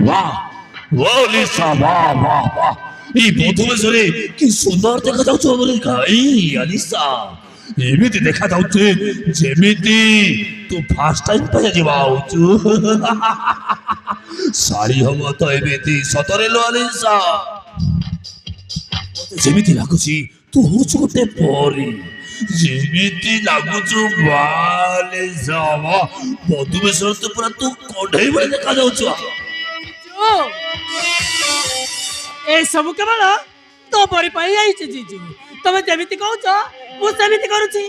वाह वाह लिसा वाह वाह वाह এই বধুবেশরে কি সুন্দর দেখা যাচ্ছে অমরিকা এই আলিসা এমিতি দেখা যাচ্ছে যেমিতি তু ফার্স্ট টাইম পাইয়া যাওଛୁ শাড়ি হব তো এমিতি সতরে লো আলিসা ଯେମିତି ଲାଗୁଛି ତୁ ହଉଛୁ ଗୋଟେ ପରୀ ଯେମିତି ଲାଗୁଛୁ ବାଲେ ସାବା ବଧୁବେଶରେ ତ ପୁରା ତୁ କଢେଇ ଭଳି ଦେଖାଯାଉଛୁ ए सब केवल तो परी पाई आइछ जीजू तमे जेमिति कहउछ मु सेमिति करूछि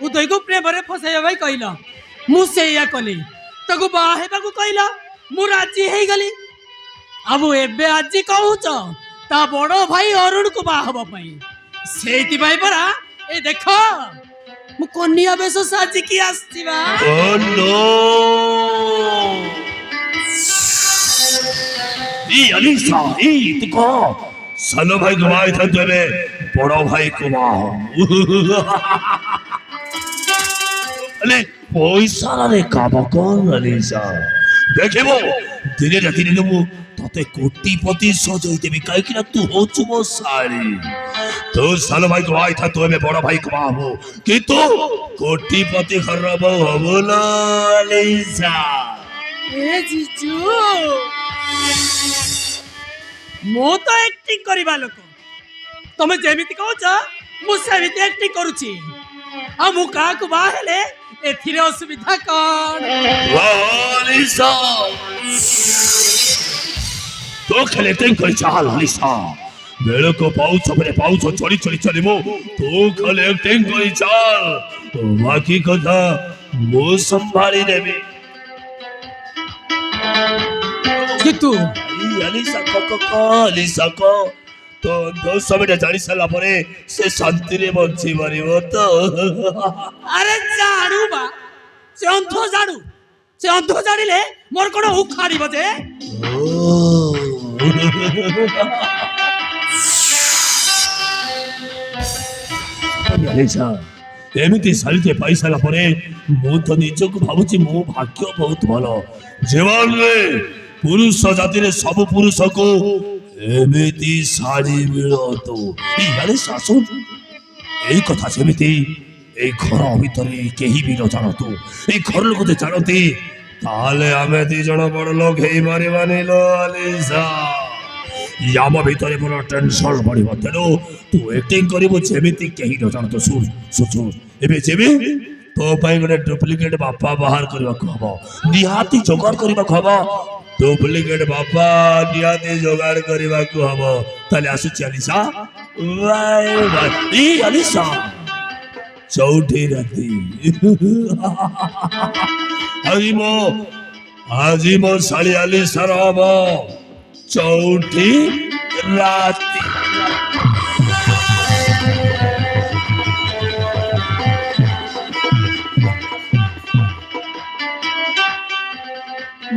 उदय को प्रेम रे फसाइया भाई कहला मु सेया कली तको बा हेबा को कहला मु राजी हेई गली अब एबे आजी कहउछ ता बड़ो भाई अरुण को बा हबा पई सेति भाई परा ए देखो मु कन्या बेस साजी की आस्ती बा ओ नो ई अलीसा ई तू को सानो भाई गवाए था तेरे बड़ो भाई को अरे पैसा रे काम कौन अलीसा देखिबो धीरे धीरे मु तते कोटिपति सजई देबी काई कि तू होछु मो सारी तो सानो भाई गवाए था तो में बड़ो भाई को हो कि तू कोटिपति खरब हो ना अलीसा ए जीजू मो तो एक्टिंग करिबा लोक तमे जेमिति कहउछ मु सेमिति एक्टिंग करूछि आ मु का को बा हेले एथिरे असुविधा कोन वालिसा तो खेले टें कर चाल लिसा बेलो को पाउछ चोरी चोरी चलिमो तो खेले टें कर चाल बाकी कथा मो संभाली देबी कितु अलीसा अलीसा को तो दो समय जानी साला परे से शांति रे बंची मारिबो तो अरे जाडू बा से अंधो जानिले मोर कोन उखाड़ी बजे अलीसा एमिति सालिते पाई साला परे मु तो निजको भाबुची मो भाग्य बहुत भलो जीवन रे पुरुष जाति रे सब पुरुष को एमिति साड़ी मिलो तो यारे शासन এই কথা সেমিতি এই ঘর ভিতরে কেহি বি ন জানতো এই ঘর লোক যদি জানতে তাহলে আমি দুজন বড় লোক হেই মারিবানি লো আলিসা ইয়াম ভিতরে বড় টেনশন বড়িব তেণু তু এক্টিং করিব যেমিতি কেহি ন জানতো শুন শুন এবে যেমি তো পাই গোটে ডুপ্লিকেট বাপা বাহার କରିବାକୁ হব ନିହାତି ଯୋଗାଡ଼ କରିବାକୁ ହବ डुप्लिकेट बापा निहाती जोगाड़ करने को हम ताले आसुची अलीसा वाई वाई अलीसा चौथी राती आजी मो साली अलीसा हम चौथी राती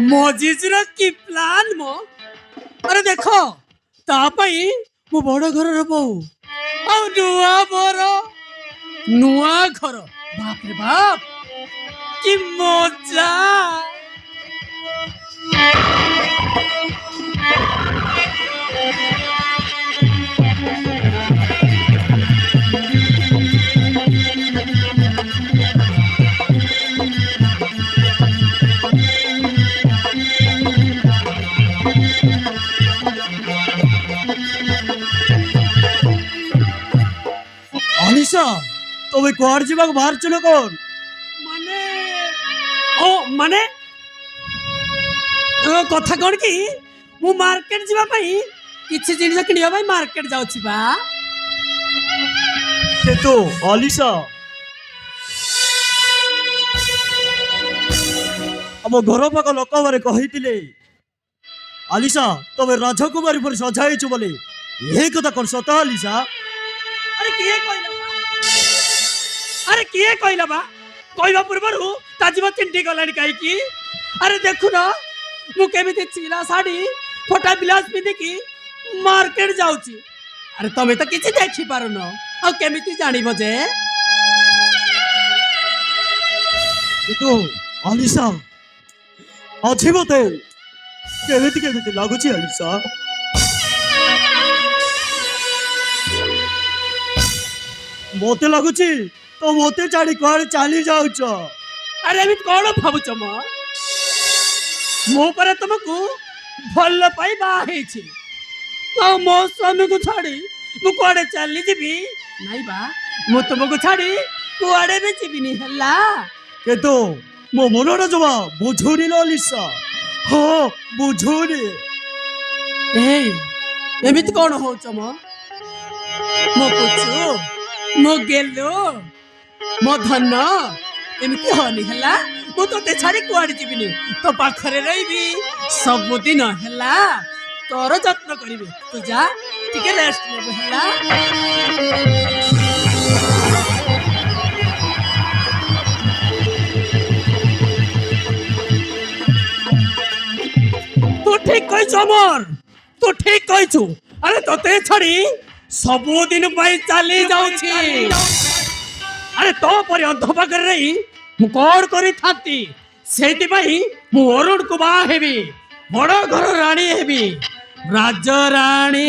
मजिजर की प्लान मो अरे देखो तापाई मो बड़ घर रो बहु आ नुआ घर बाप रे बाप की मजा अलिसा तबे कुआर जीवाक बाहर चलो कौन माने ओ माने कथा कौन की मु मार्केट जीवा पई किछि जिनिस किनिया पई मार्केट जाउछि बा से तो अलिसा हम घर पाक लोक बारे कहितिले अलिसा तबे राजकुमारी पर सजाइछु बोले ए कथा कोन सत अलिसा अरे किए कहला बा कहवा पूर्व ताजीव चिंटी गलानी कहीं अरे देखु ना मु केमिति चिला साड़ी फोटा बिलास पिंधिकी मार्केट जाउची अरे तमे तो किछि देखि पारुनो आ केमिति जानिबो जे तो अलिसा अछिबते କେମିତି କେମିତି ଲାଗୁଛି ଆଲିସା? ମତେ ଲାଗୁଛି ତ ମତେ ଛାଡି କୁଆଡେ ଚାଲି ଯାଉଛ। ଆରେ ଏମିତି କଣ ଭାବୁଛ ମ? ମୁଁ ପରା ତମକୁ ଭଲ ପାଇ ବାହା ହେଇଛି, ଆଉ ମୋ ସ୍ୱାମୀକୁ ଛାଡି ମୁଁ କୁଆଡେ ଚାଲିଯିବି? ନାଇଁ ବା, ମୁଁ ତୁମକୁ ଛାଡି କୁଆଡେ ବି ଯିବିନି ହେଲା। କିନ୍ତୁ ମୋ ମନଟା ଜମା ବୁଝୁନି ଲୋ ଆଲିସା। ହଁ ବୁଝୁନି। ଏଇ ଏମିତି କଣ ହଉଛ ମ? ମୋ ପୁଚୁ, ମୋ ଗେଲୁ, ମୋ ଧନ, ଏମିତି ହନି ହେଲା। ମୁଁ ତୋତେ ଛାଡି କୁଆଡେ ଯିବିନି, ତୋ ପାଖରେ ରହିବି ସବୁଦିନ ହେଲା। ତୋର ଯତ୍ନ କରିବି, ତୁ ଯା ଟିକେ ରେଷ୍ଟ ନେବୁ ହେଲା। ତୁ ঠিক কইছ আমার, তু ঠিক কইছু। আরে তোতে ছাড়ি ସବୁଦିନ ପାଇଁ ଚାଲି ଯାଉଛି। ଆରେ ତୋ ପରି ଅଧପାଗରେ ରହି ମୁଁ କଣ କରିଥାନ୍ତି? ସେଇଥିପାଇଁ ମୁଁ ଅରୁଣକୁ ବାହା ହେବି, ବଡ ଘର ରାଣୀ ହେବି, ରାଜରାଣୀ।